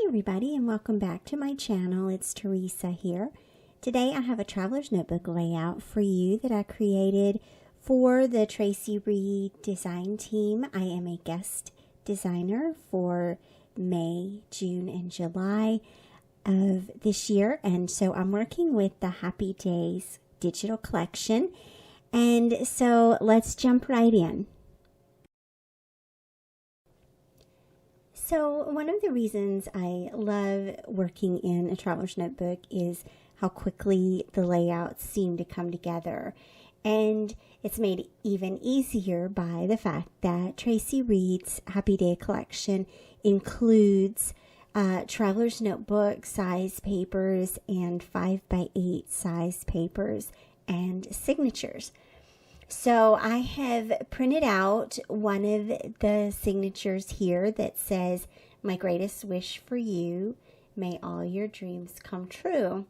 everybody, and welcome back to my channel. It's Theresa here. Today I have a traveler's notebook layout for you that I created for the Traci Reed design team. I am a guest designer for May, June, and July of this year, and so I'm working with the Happy Days digital collection. And so let's jump right in. So one of the reasons I love working in a traveler's notebook is how quickly the layouts seem to come together. And it's made even easier by the fact that Traci Reed's Happy Day collection includes traveler's notebook size papers and 5x8 size papers and signatures. So I have printed out one of the signatures here that says, "My greatest wish for you, may all your dreams come true."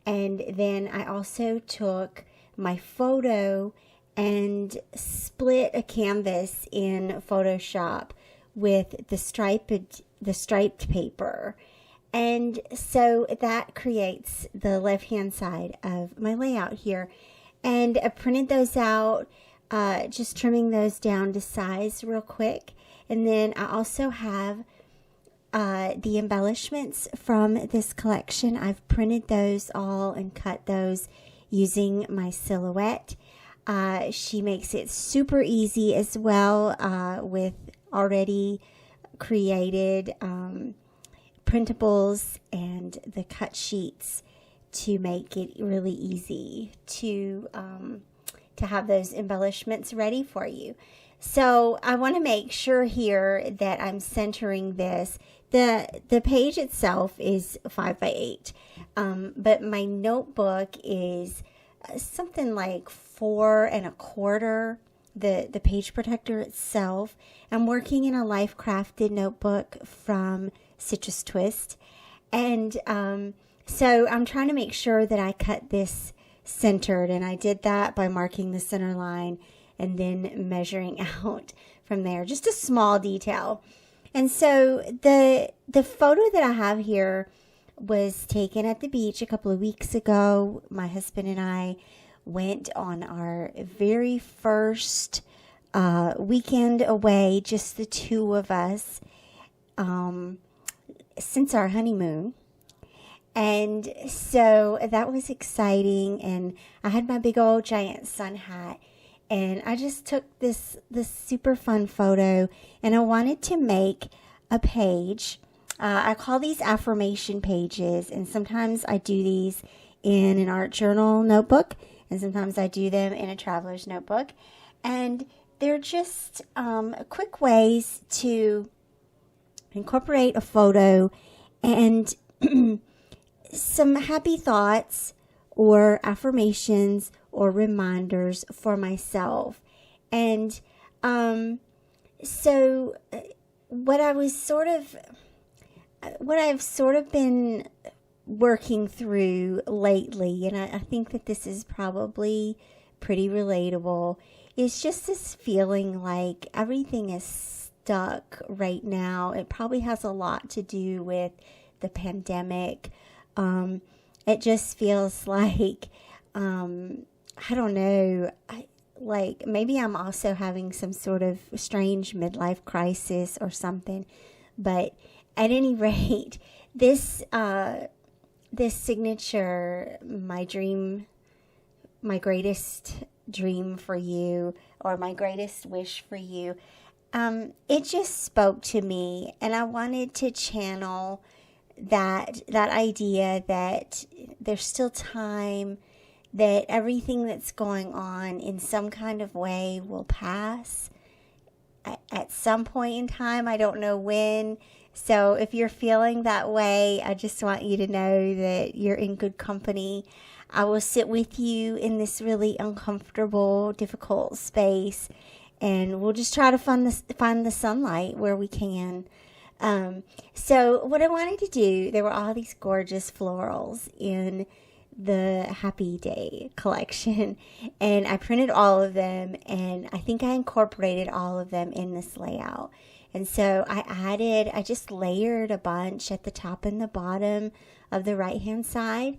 And then I also took my photo and split a canvas in Photoshop with the striped paper. And so that creates the left-hand side of my layout here. And I printed those out, just trimming those down to size real quick. And then I also have the embellishments from this collection. I've printed those all and cut those using my silhouette. She makes it super easy as well with already created printables and the cut sheets to make it really easy to have those embellishments ready for you. So I want to make sure here that I'm centering this. The page itself is 5x8, but my notebook is something like 4 1/4. The page protector itself. I'm working in a Life Crafted notebook from Citrus Twist, and so I'm trying to make sure that I cut this centered, and I did that by marking the center line and then measuring out from there. Just a small detail. And so the photo that I have here was taken at the beach a couple of weeks ago. My husband and I went on our very first weekend away, just the two of us, since our honeymoon. And so that was exciting, and I had my big old giant sun hat, and I just took this super fun photo, and I wanted to make a page. I call these affirmation pages, and sometimes I do these in an art journal notebook, and sometimes I do them in a traveler's notebook, and they're just quick ways to incorporate a photo and some happy thoughts or affirmations or reminders for myself. And so what I've sort of been working through lately, and I think that this is probably pretty relatable, is just this feeling like everything is stuck right now. It probably has a lot to do with the pandemic. It just feels like, I don't know, like maybe I'm also having some sort of strange midlife crisis or something. But at any rate, this signature, my greatest dream for you, or my greatest wish for you, it just spoke to me, and I wanted to channel that idea that there's still time, that everything that's going on in some kind of way will pass at some point in time. I don't know when. So if you're feeling that way, I just want you to know that you're in good company. I will sit with you in this really uncomfortable, difficult space, and we'll just try to find the sunlight where we can. So what I wanted to do, there were all these gorgeous florals in the Happy Day collection, and I printed all of them, and I think I incorporated all of them in this layout. And so I just layered a bunch at the top and the bottom of the right-hand side.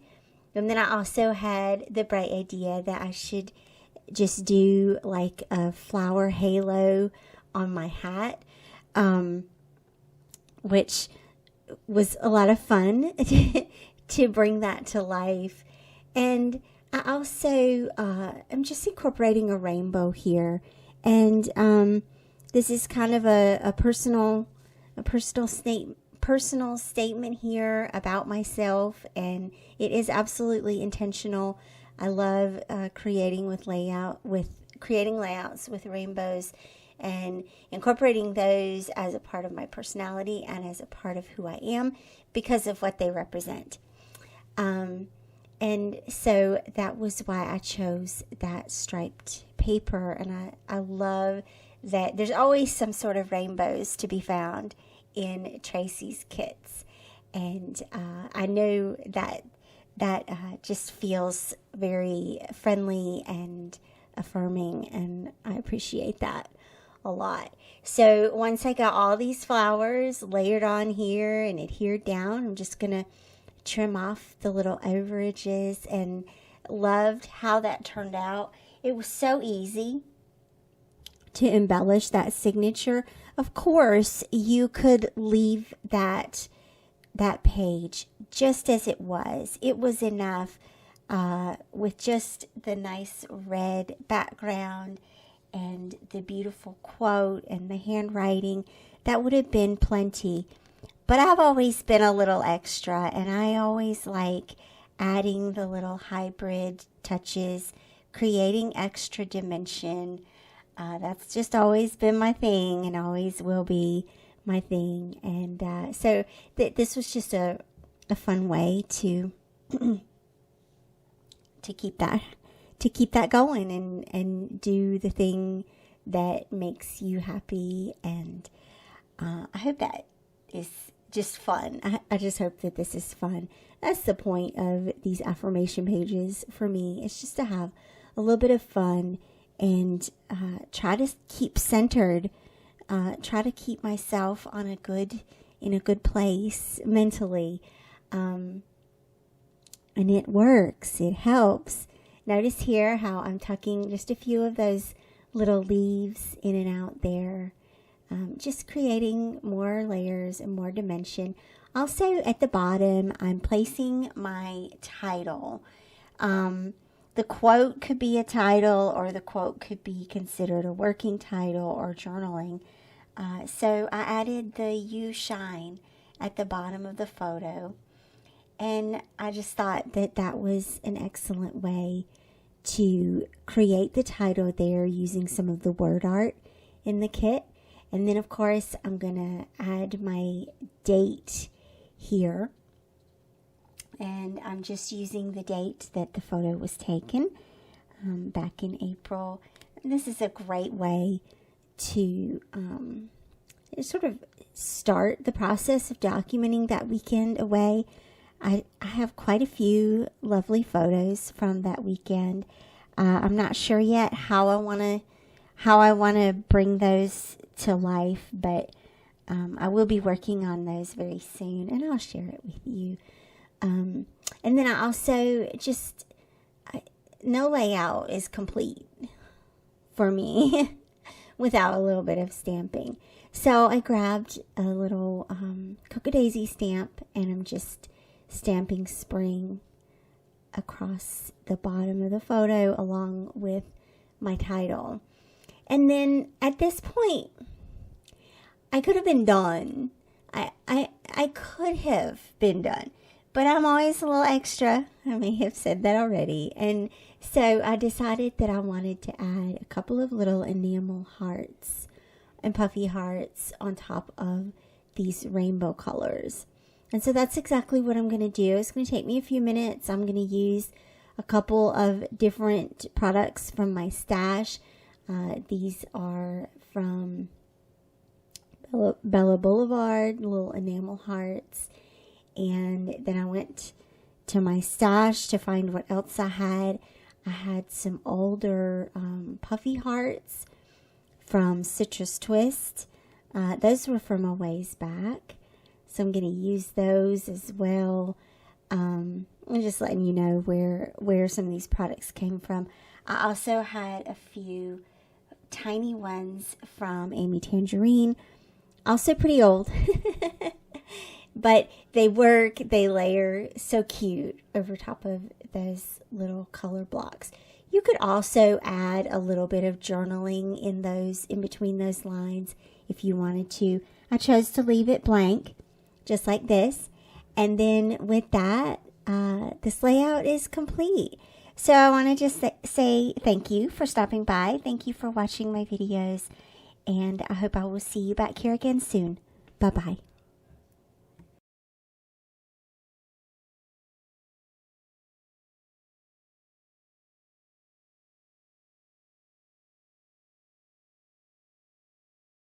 And then I also had the bright idea that I should just do like a flower halo on my hat, which was a lot of fun to bring that to life. And I also am just incorporating a rainbow here. And this is kind of a personal statement here about myself, and it is absolutely intentional. I love creating layouts with rainbows and incorporating those as a part of my personality and as a part of who I am because of what they represent. And so that was why I chose that striped paper, and I love that there's always some sort of rainbows to be found in Traci's kits. And I know that just feels very friendly and affirming, and I appreciate that a lot. So once I got all these flowers layered on here and adhered down, I'm just going to trim off the little overages, and loved how that turned out. It was so easy to embellish that signature. Of course, you could leave that page just as it was. It was enough with just the nice red background and the beautiful quote and the handwriting. That would have been plenty. But I've always been a little extra, and I always like adding the little hybrid touches, creating extra dimension. That's just always been my thing and always will be my thing. And so this was just a fun way to keep that going and do the thing that makes you happy. And I hope that is just fun. I just hope that this is fun. That's the point of these affirmation pages for me. It's just to have a little bit of fun and try to keep centered. Try to keep myself in a good place mentally. And it works. It helps. Notice here how I'm tucking just a few of those little leaves in and out there. Just creating more layers and more dimension. Also at the bottom, I'm placing my title. The quote could be a title, or the quote could be considered a working title or journaling. So I added the "You Shine" at the bottom of the photo. And I just thought that was an excellent way to create the title there using some of the word art in the kit. And then, of course, I'm going to add my date here. And I'm just using the date that the photo was taken back in April. And this is a great way to sort of start the process of documenting that weekend away. I have quite a few lovely photos from that weekend. I'm not sure yet how I want to bring those to life, but I will be working on those very soon, and I'll share it with you. And then I also no layout is complete for me without a little bit of stamping. So I grabbed a little Cocoa-Daisy stamp, and I'm just stamping spring across the bottom of the photo along with my title. And then at this point, I could have been done. I could have been done, but I'm always a little extra. I may have said that already. And so I decided that I wanted to add a couple of little enamel hearts and puffy hearts on top of these rainbow colors. And so that's exactly what I'm going to do. It's going to take me a few minutes. I'm going to use a couple of different products from my stash. These are from Bella Boulevard, little enamel hearts. And then I went to my stash to find what else I had. I had some older puffy hearts from Citrus Twist. Those were from a ways back, so I'm going to use those as well. I'm just letting you know where some of these products came from. I also had a few tiny ones from Amy Tangerine, also pretty old, but they work, they layer so cute over top of those little color blocks. You could also add a little bit of journaling in between those lines if you wanted to. I chose to leave it blank, just like this. And then with that, this layout is complete. So I want to just say thank you for stopping by. Thank you for watching my videos. And I hope I will see you back here again soon. Bye-bye.